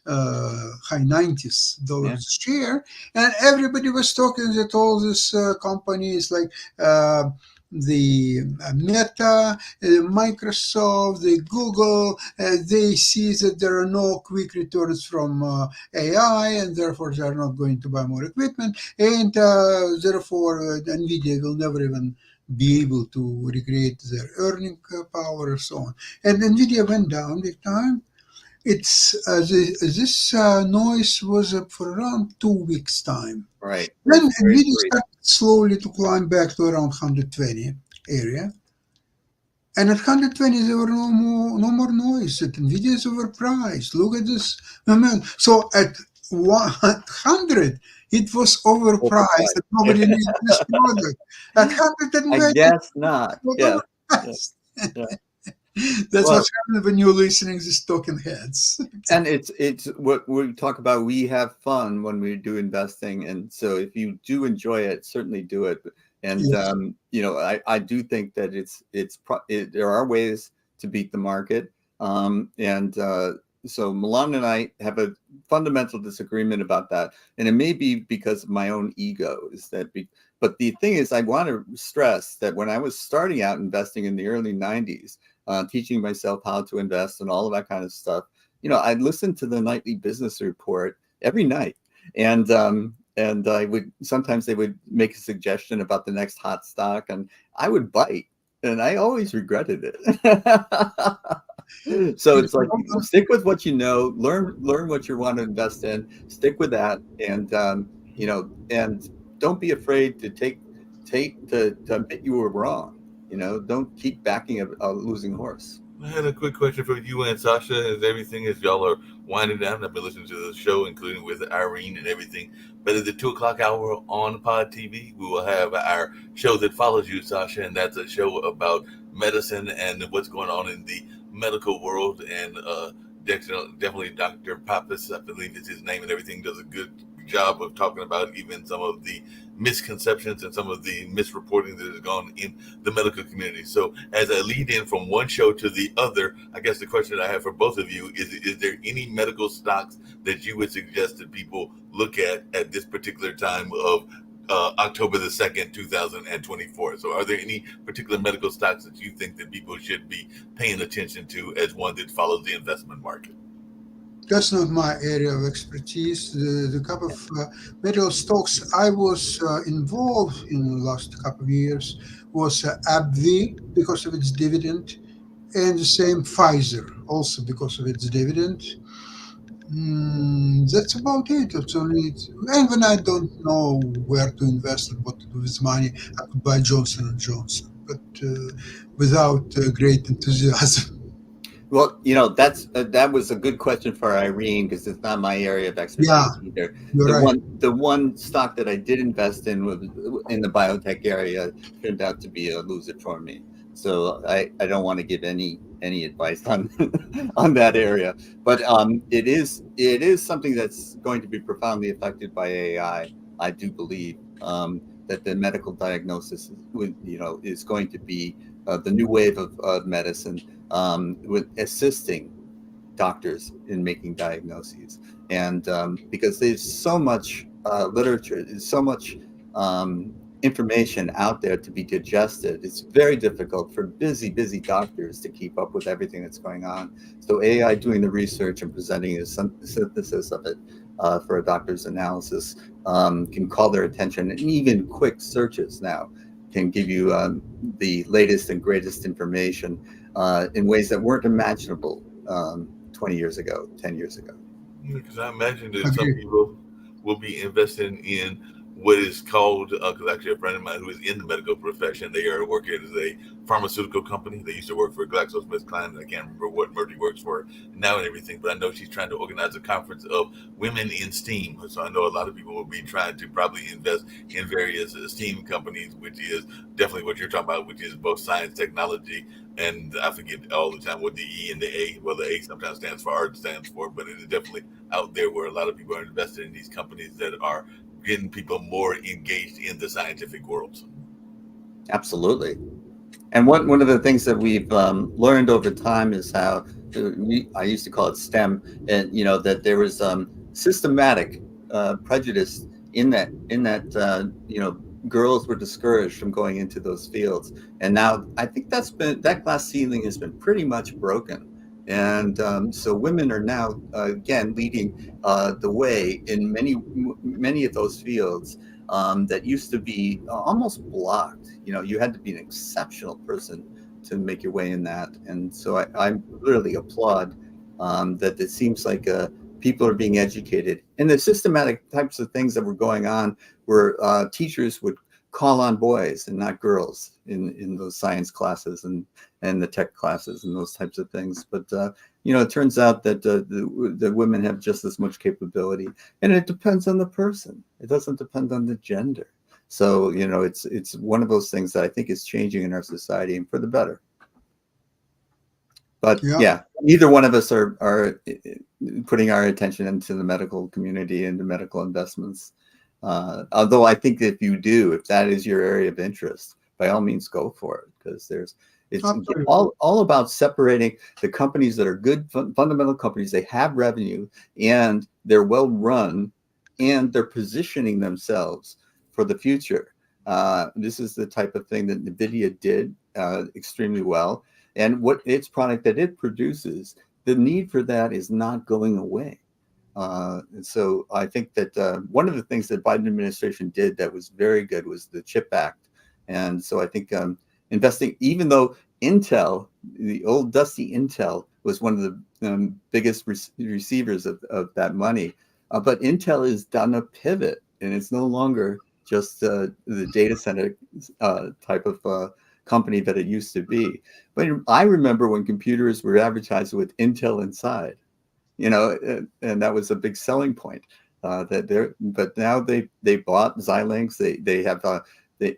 high $90s a share, and everybody was talking that all these companies like the Meta, Microsoft, the Google, they see that there are no quick returns from AI, and therefore they are not going to buy more equipment, and therefore NVIDIA will never even be able to recreate their earning power and so on. And NVIDIA went down big time. It's this noise was up for around 2 weeks time. Right. Then NVIDIA started slowly to climb back to around 120 area. And at 120, there were no more noise. That NVIDIA is overpriced. Look at this. So at 100, it was overpriced. And nobody needs this product. At 120, I guess not. Yeah. That's what's happening when you're listening to these talking heads. And it's what we talk about. We have fun when we do investing, and so if you do enjoy it, certainly do it. And yes. I do think that there are ways to beat the market. So Milan and I have a fundamental disagreement about that, and it may be because of my own ego. But the thing is, I want to stress that when I was starting out investing in the early 90s, teaching myself how to invest and all of that kind of stuff, I listened to the nightly business report every night, and I would sometimes they would make a suggestion about the next hot stock, and I would bite, and I always regretted it. So it's like, stick with what you know, learn what you want to invest in, stick with that, and and don't be afraid to to admit you were wrong. Don't keep backing a losing horse. I had a quick question for you and Sasha. As everything as y'all are winding down, I've been listening to the show, including with Irene and everything. But at the 2:00 hour on Pod TV, we will have our show that follows you, Sasha, and that's a show about medicine and what's going on in the medical world, and definitely Dr. Pappas, I believe is his name, and everything, does a good job of talking about even some of the misconceptions and some of the misreporting that has gone in the medical community. So as a lead in from one show to the other, I guess the question that I have for both of you is there any medical stocks that you would suggest that people look at this particular time of October the 2nd, 2024? So are there any particular medical stocks that you think that people should be paying attention to as one that follows the investment market? That's not my area of expertise. The couple of medical stocks I was involved in the last couple of years was AbbVie because of its dividend, and the same Pfizer also because of its dividend. That's about it. It's only, and when I don't know where to invest and what to do with money, I could buy Johnson and Johnson, but without great enthusiasm. Well, that was a good question for Irene, because it's not my area of expertise Yeah, either. you're right. The one stock that I did invest in was in the biotech area turned out to be a loser for me. So I don't want to give any advice on on that area. But it is something that's going to be profoundly affected by AI. I do believe that the medical diagnosis is going to be the new wave of medicine, with assisting doctors in making diagnoses. And because there's so much literature, there's so much information out there to be digested, it's very difficult for busy doctors to keep up with everything that's going on. So AI doing the research and presenting a synthesis of it for a doctor's analysis can call their attention, and even quick searches now can give you the latest and greatest information in ways that weren't imaginable 20 years ago, 10 years ago. Because I imagine that some people will be investing in what is called, because actually a friend of mine who is in the medical profession, they are working at a pharmaceutical company. They used to work for GlaxoSmithKline. I can't remember what Murphy works for now and everything, but I know she's trying to organize a conference of women in STEAM. So I know a lot of people will be trying to probably invest in various STEAM companies, which is definitely what you're talking about, which is both science, technology, and I forget all the time what the E and the A, well, the A sometimes stands for art stands for, but it is definitely out there where a lot of people are invested in these companies that are getting people more engaged in the scientific world. Absolutely. And one of the things that we've learned over time is how I used to call it STEM, and that there was systematic prejudice in that girls were discouraged from going into those fields. And now I think that glass ceiling has been pretty much broken. And so women are now again leading the way in many of those fields that used to be almost blocked. You had to be an exceptional person to make your way in that. And so I really applaud that it seems like people are being educated. And the systematic types of things that were going on where teachers would call on boys and not girls in those science classes and the tech classes and those types of things. But it turns out that the women have just as much capability, and it depends on the person. It doesn't depend on the gender. So it's one of those things that I think is changing in our society, and for the better. But yeah, neither one of us are putting our attention into the medical community and the medical investments. Although I think if that is your area of interest, by all means go for it, because it's all about separating the companies that are good fundamental companies. They have revenue and they're well run and they're positioning themselves for the future. This is the type of thing that NVIDIA did extremely well. And what its product that it produces, the need for that is not going away. And so I think that one of the things that Biden administration did that was very good was the CHIP Act. And so I think investing, even though Intel, the old dusty Intel, was one of the biggest receivers of that money, but Intel has done a pivot, and it's no longer just the data center type of company that it used to be. But I remember when computers were advertised with Intel inside. And that was a big selling point. But now they bought Xilinx. They have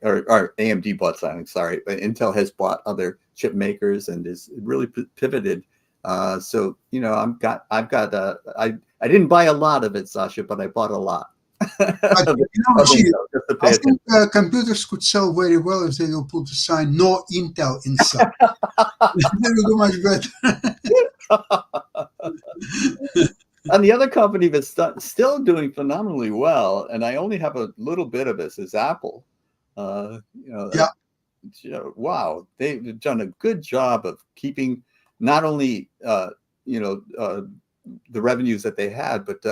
or AMD bought Xilinx, sorry, but Intel has bought other chip makers and is really pivoted. So I didn't buy a lot of it, Sasha, but I bought a lot. But I think computers could sell very well if they will put a sign "No Intel" inside. They will do much better. And the other company that's still doing phenomenally well, and I only have a little bit of this, is Apple. Wow, they've done a good job of keeping not only the revenues that they had, but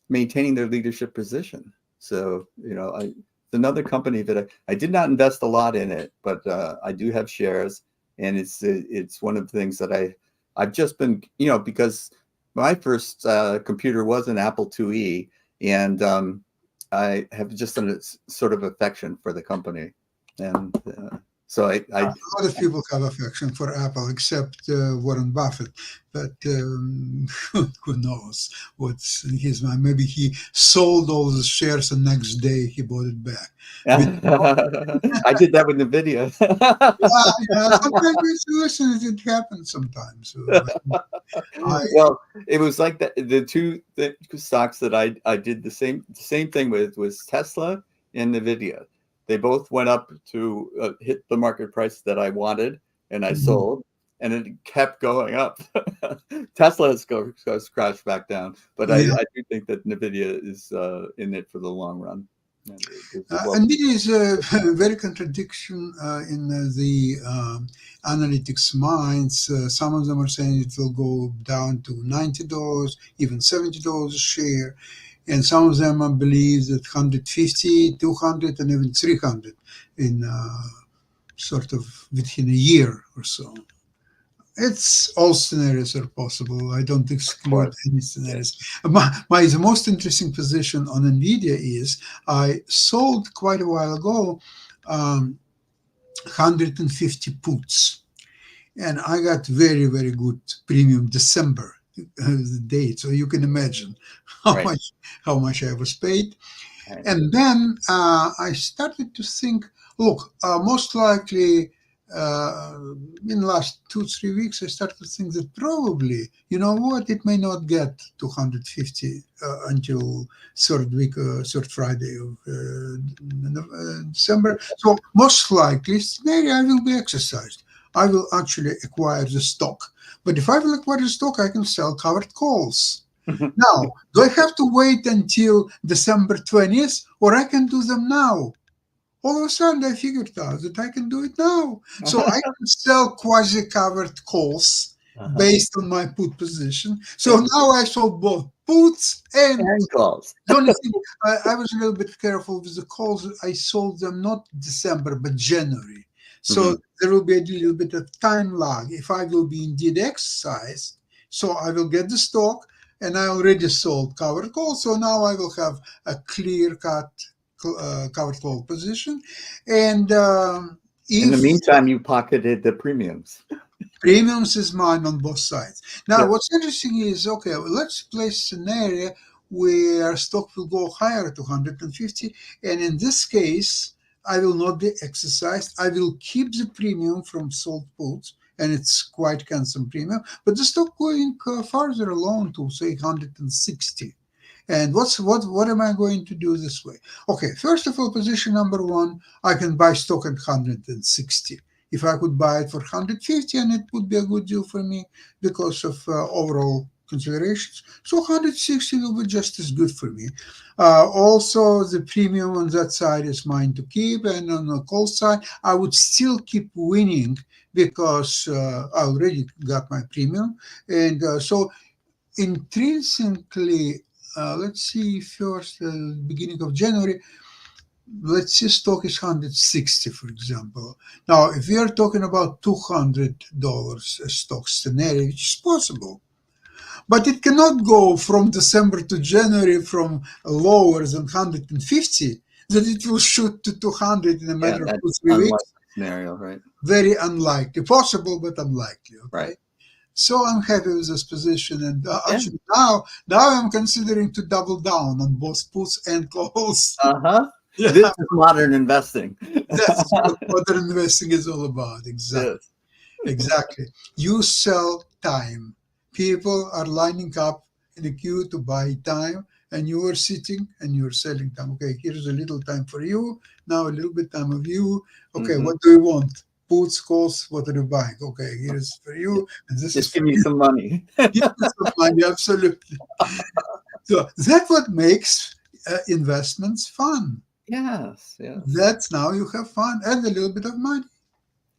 maintaining their leadership position. So it's another company that I did not invest a lot in it, but I do have shares, and it's one of the things that I've just been because my first computer was an Apple IIe, and I have just a sort of affection for the company, and so I a lot of people have affection for Apple, except Warren Buffett. But who knows what's in his mind? Maybe he sold all the shares, and next day he bought it back. I did that with NVIDIA. Sometimes it happens sometimes. Well, it was like that. The two stocks that I did the same thing with was Tesla and NVIDIA. They both went up to hit the market price that I wanted, and I sold, and it kept going up. Tesla has crashed back down, but I do think that NVIDIA is in it for the long run. NVIDIA is a very contradiction in the analytics minds. Some of them are saying it will go down to $90, even $70 a share. And some of them believe that 150, 200, and even 300 in sort of within a year or so. It's all scenarios are possible. I don't exclude any scenarios. The most interesting position on NVIDIA is I sold quite a while ago 150 puts, and I got very, very good premium December the date, so you can imagine how much I was paid. Right. And then I started to think, look, most likely in the last 2-3 weeks, I started to think that probably, it may not get to 150 until third Friday of December. So most likely scenario, I will be exercised. I will actually acquire the stock. But if I will acquire the stock, I can sell covered calls. Now, do I have to wait until December 20th, or I can do them now? All of a sudden, I figured out that I can do it now. So I can sell quasi-covered calls based on my put position. So now I sold both puts and calls. The only thing, I was a little bit careful with the calls. I sold them not December, but January. So there will be a little bit of time lag if I will be indeed exercised. So I will get the stock, and I already sold covered call. So now I will have a clear-cut covered call position. And in the meantime, you pocketed the premiums. Premiums is mine on both sides. Now, what's interesting is, okay, let's place a scenario where stock will go higher to 150. And in this case, I will not be exercised. I will keep the premium from sold puts, and it's quite handsome premium, but the stock going farther along to, say, 160. And what am I going to do this way? Okay, first of all, position number one, I can buy stock at 160. If I could buy it for 150, and it would be a good deal for me because of overall considerations. So 160 will be just as good for me. Also, the premium on that side is mine to keep, and on the call side, I would still keep winning because I already got my premium. And so intrinsically, let's see, first, beginning of January, let's see, stock is 160, for example. Now, if we are talking about $200 a stock scenario, which is possible, but it cannot go from December to January from lower than 150, that it will shoot to 200 in a matter of 2-3 weeks. Scenario, right? Very unlikely. Possible, but unlikely. Okay? Right. So I'm happy with this position, and actually now I'm considering to double down on both puts and calls. Yeah, This is modern investing. that's what modern investing is all about. Exactly. Yes. Exactly. You sell time. People are lining up in a queue to buy time, and you are sitting and you're selling time. Okay, here's a little time for you. Now a little bit time of you. Okay, Mhm. what do you want? Puts, calls, what are you buying? Okay, here's for you, and this is Just for give me you. some money. Here's some money, absolutely. So that's what makes investments fun. Yes, yes. That's now you have fun and a little bit of money.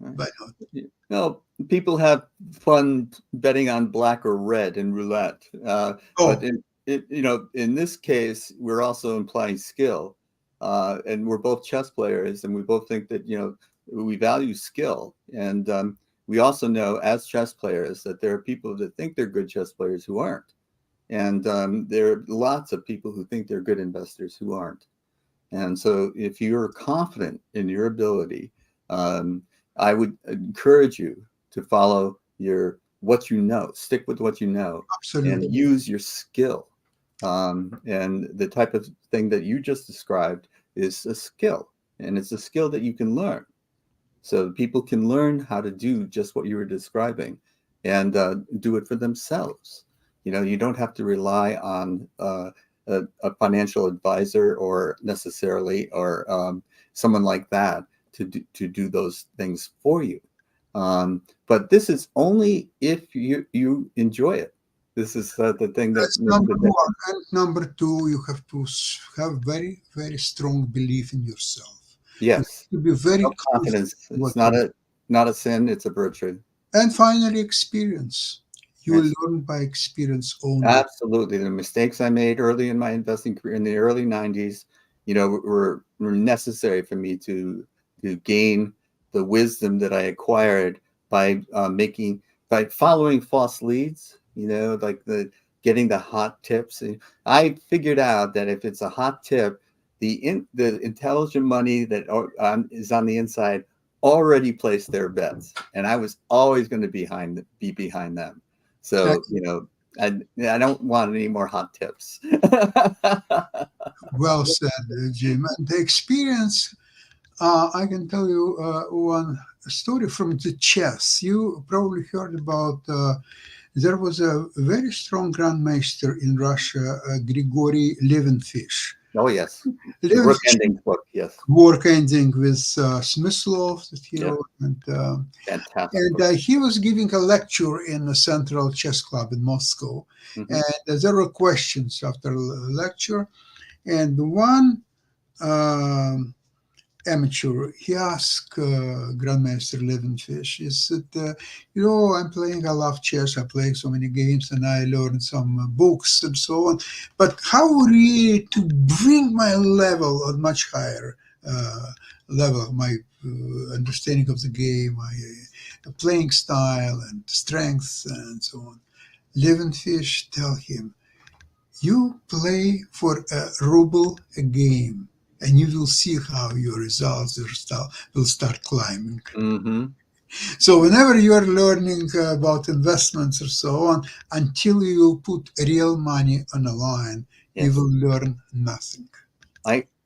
Right. Why not? No, people have fun betting on black or red in roulette. But Oh, in this case, we're also implying skill. And we're both chess players, and we both think that, we value skill. And we also know as chess players that there are people that think they're good chess players who aren't. And there are lots of people who think they're good investors who aren't. And so if you're confident in your ability, um, I would encourage you to follow what you know, stick with what you know, and absolutely. use your skill. And the type of thing that you just described is a skill, and it's a skill that you can learn. So people can learn how to do just what you were describing and do it for themselves. You don't have to rely on a financial advisor or necessarily or someone like that to do those things for you. But this is only if you enjoy it. This is the thing that That's makes number the one. difference. And number two, you have to have very, very strong belief in yourself. You Yes, have to be very confident self-confidence. in It's what you do. not a sin. It's a virtue. And finally, experience. You will Yes. learn by experience only. Absolutely. The mistakes I made early in my investing career in the early 90s, were necessary for me to gain the wisdom that I acquired by by following false leads, like getting the hot tips. And I figured out that if it's a hot tip, the intelligent money that is on the inside already placed their bets, and I was always going to be behind them. So, Excellent. I don't want any more hot tips. Well said, Jim. And the experience, I can tell you one story from the chess. You probably heard about. There was a very strong grandmaster in Russia, Grigory Levenfish. Oh, yes. The Rook Levenfish Endings book. Yes. work ending with Smyslov that he Yeah. wrote, Fantastic book. he was giving a lecture in the Central Chess Club in Moscow, Mhm. and there were questions after the lecture, and one um, amateur, he asked Grandmaster Levenfish, he said, I love chess, I'm playing so many games, and I learned some books and so on, but how really to bring my level on much higher level, my understanding of the game, my playing style and strength and so on. Levenfish tell him, you play for a ruble a game, and you will see how your results will start climbing. Hmm. So whenever you are learning about investments or so on, until you put real money on a line, you Yes. will learn nothing.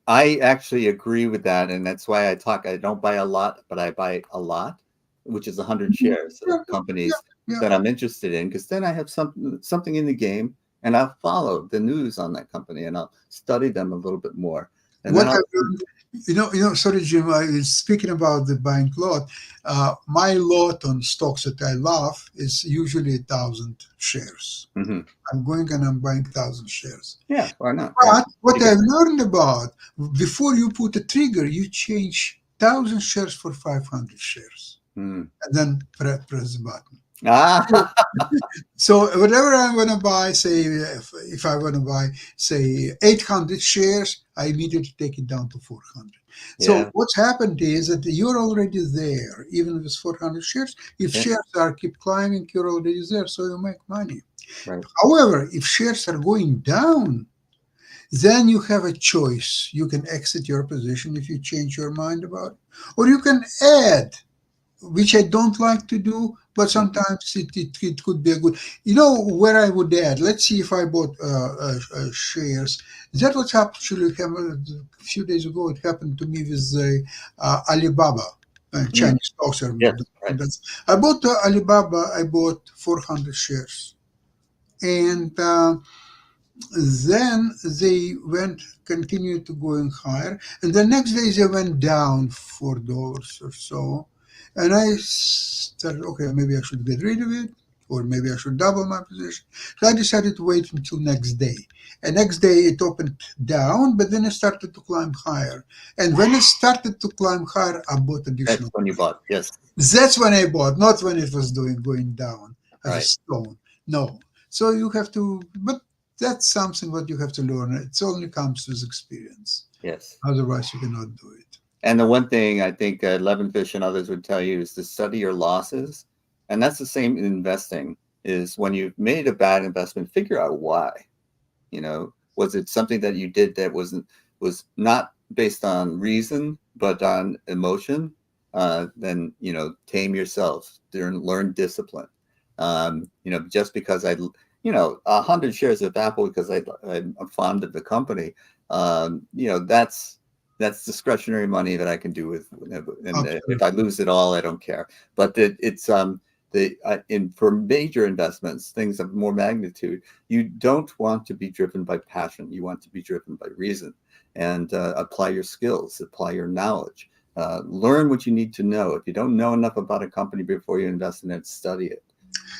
I actually agree with that, and that's why I don't buy a lot, but I buy a lot, which is 100 shares Yeah, of companies yeah. that I'm interested in, because then I have something in the game, and I'll follow the news on that company, and I'll study them a little bit more, and then What I've I'll. learned, sorry, Jim, I was speaking about the buying lot. My lot on stocks that I love is usually 1,000 shares. Mhm. I'm going and I'm buying 1,000 shares. Yeah, why not? Yeah. But what Take it. I've learned about, before you put a trigger, you change 1,000 shares for 500 shares, Mm. and then press the button. Ah, So whatever I'm going to buy, say if I want to buy, say 800 shares, I immediately take it down to 400. So yeah, what's happened is that you're already there, even with 400 shares. If yeah, shares are keep climbing, you're already there, so you make money. right. However, if shares are going down, then you have a choice. You can exit your position if you change your mind about it, or you can add which I don't like to do, but sometimes it could be a good. Where I would add, let's see if I bought shares. That what actually happened a few days ago. It happened to me with Alibaba. Chinese stocks are Yes, right. I bought Alibaba. I bought 400 shares, and then they continued to going higher, and the next day they went down $4 or so, and I started, okay, maybe I should get rid of it, or maybe I should double my position. So I decided to wait until next day. And next day it opened down, but then it started to climb higher. And when it started to climb higher, I bought additional. That's when you bought. Yes. That's when I bought, not when it was going down as a Right. stone. No. So you have to, but that's something what you have to learn. It only comes with experience. Yes. Otherwise, you cannot do it. And the one thing I think Levinfish and others would tell you is to study your losses. And that's the same in investing, is when you've made a bad investment, figure out why. Was it something that you did that was not based on reason, but on emotion? Then, tame yourself, learn discipline. Just because 100 shares of Apple because I'm fond of the company, that's discretionary money that I can do with, and if I lose it all, I don't care. But for major investments, things of more magnitude, you don't want to be driven by passion. You want to be driven by reason, and apply your skills, apply your knowledge, learn what you need to know. If you don't know enough about a company before you invest in it, study it.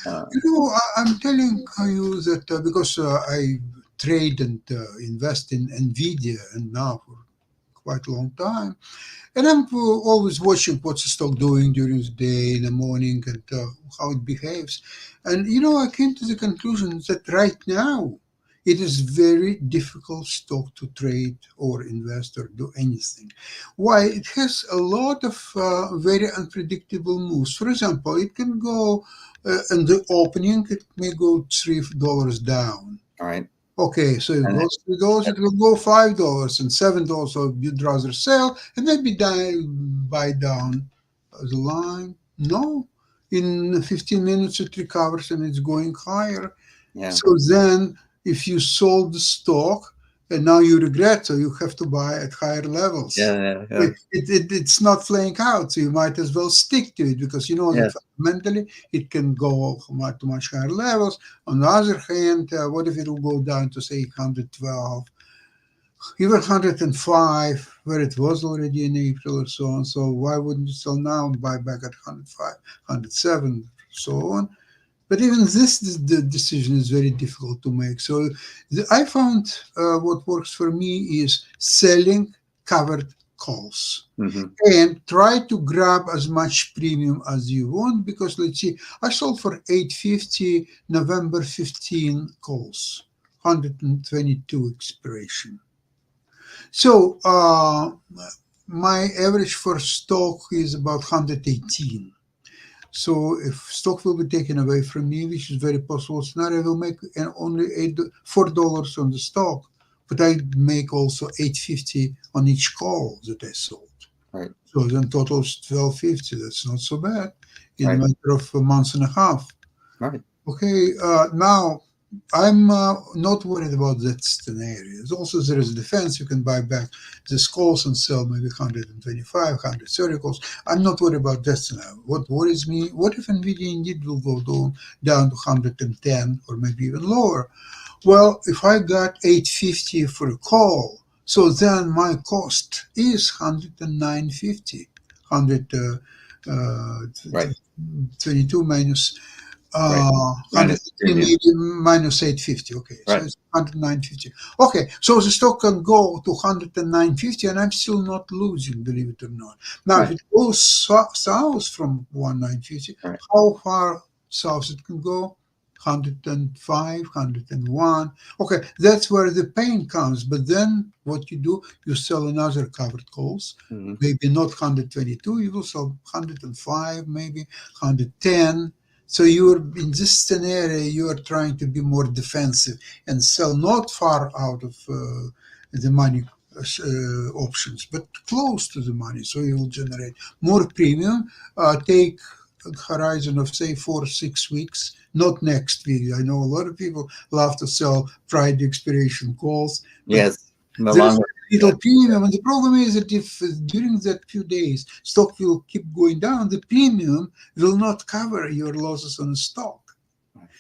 I'm telling you that because I trade and invest in NVIDIA and now for quite a long time, and I'm always watching what's the stock doing during the day, in the morning, and how it behaves. And I came to the conclusion that right now it is very difficult stock to trade or invest or do anything. Why? It has a lot of very unpredictable moves. For example, it can go in the opening, it may go $3 down. All right. Okay, so it goes $3, it will go $5 and $7. So you'd rather sell and maybe buy down the line. No, in 15 minutes it recovers and it's going higher. Yeah. So then, if you sold the stock and now you regret, so you have to buy at higher levels. Yeah. It's not playing out, so you might as well stick to it because that fundamentally it can go to much higher levels. On the other hand, what if it will go down to say 112, even 105, where it was already in April or so on? So why wouldn't you sell now and buy back at 105, 107, so on? But even the decision is very difficult to make. So I found what works for me is selling covered calls, and try to grab as much premium as you want, because let's see, I sold for $850 November 15 calls, 122 expiration. So my average for stock is about 118. So if stock will be taken away from me, which is very possible scenario, I will make only $4 on the stock, but I make also $850 on each call that I sold. Right. So then total is $1250. That's not so bad in a matter of a month and a half. Right. Okay. Now I'm not worried about that scenario. Also, there is a defense. You can buy back these calls and sell maybe 125, 130 calls. I'm not worried about that scenario. What worries me, what if NVIDIA indeed will go down to 110 or maybe even lower? Well, if I got $850 for a call, so then my cost is $109.50. 122 minus minus 850. Okay, so it's 109.50. Okay, so the stock can go to 109.50 and I'm still not losing, believe it or not. Now, if it goes south from 109.50, how far south it can go? 105, 101. Okay, that's where the pain comes. But then what you do, you sell another covered calls, maybe not 122, you will sell 105, maybe 110. So you're in this scenario, you are trying to be more defensive and sell not far out of the money options, but close to the money, so you'll generate more premium. Take a horizon of say 4 or 6 weeks, not next week. I know a lot of people love to sell Friday expiration calls. Yes, no There's longer. little premium, and the problem is that if during that few days stock will keep going down, the premium will not cover your losses on the stock.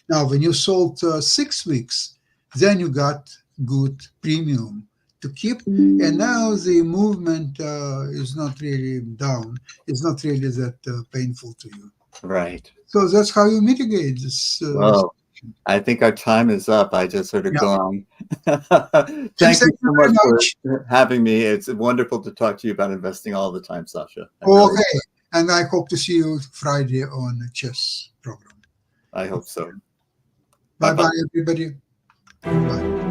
Now, when you sold 6 weeks, then you got good premium to keep, and now the movement is not really down. It's not really that painful to you. Right. So that's how you mitigate this. Well, I think our time is up. I just sort of Yeah. go on. Thank Thank you you so very much much. for having me. It's wonderful to talk to you about investing all the time, Sasha. I really- Okay, and I hope to see you Friday on the chess program. I hope so. Bye Bye-bye. bye, everybody. Bye.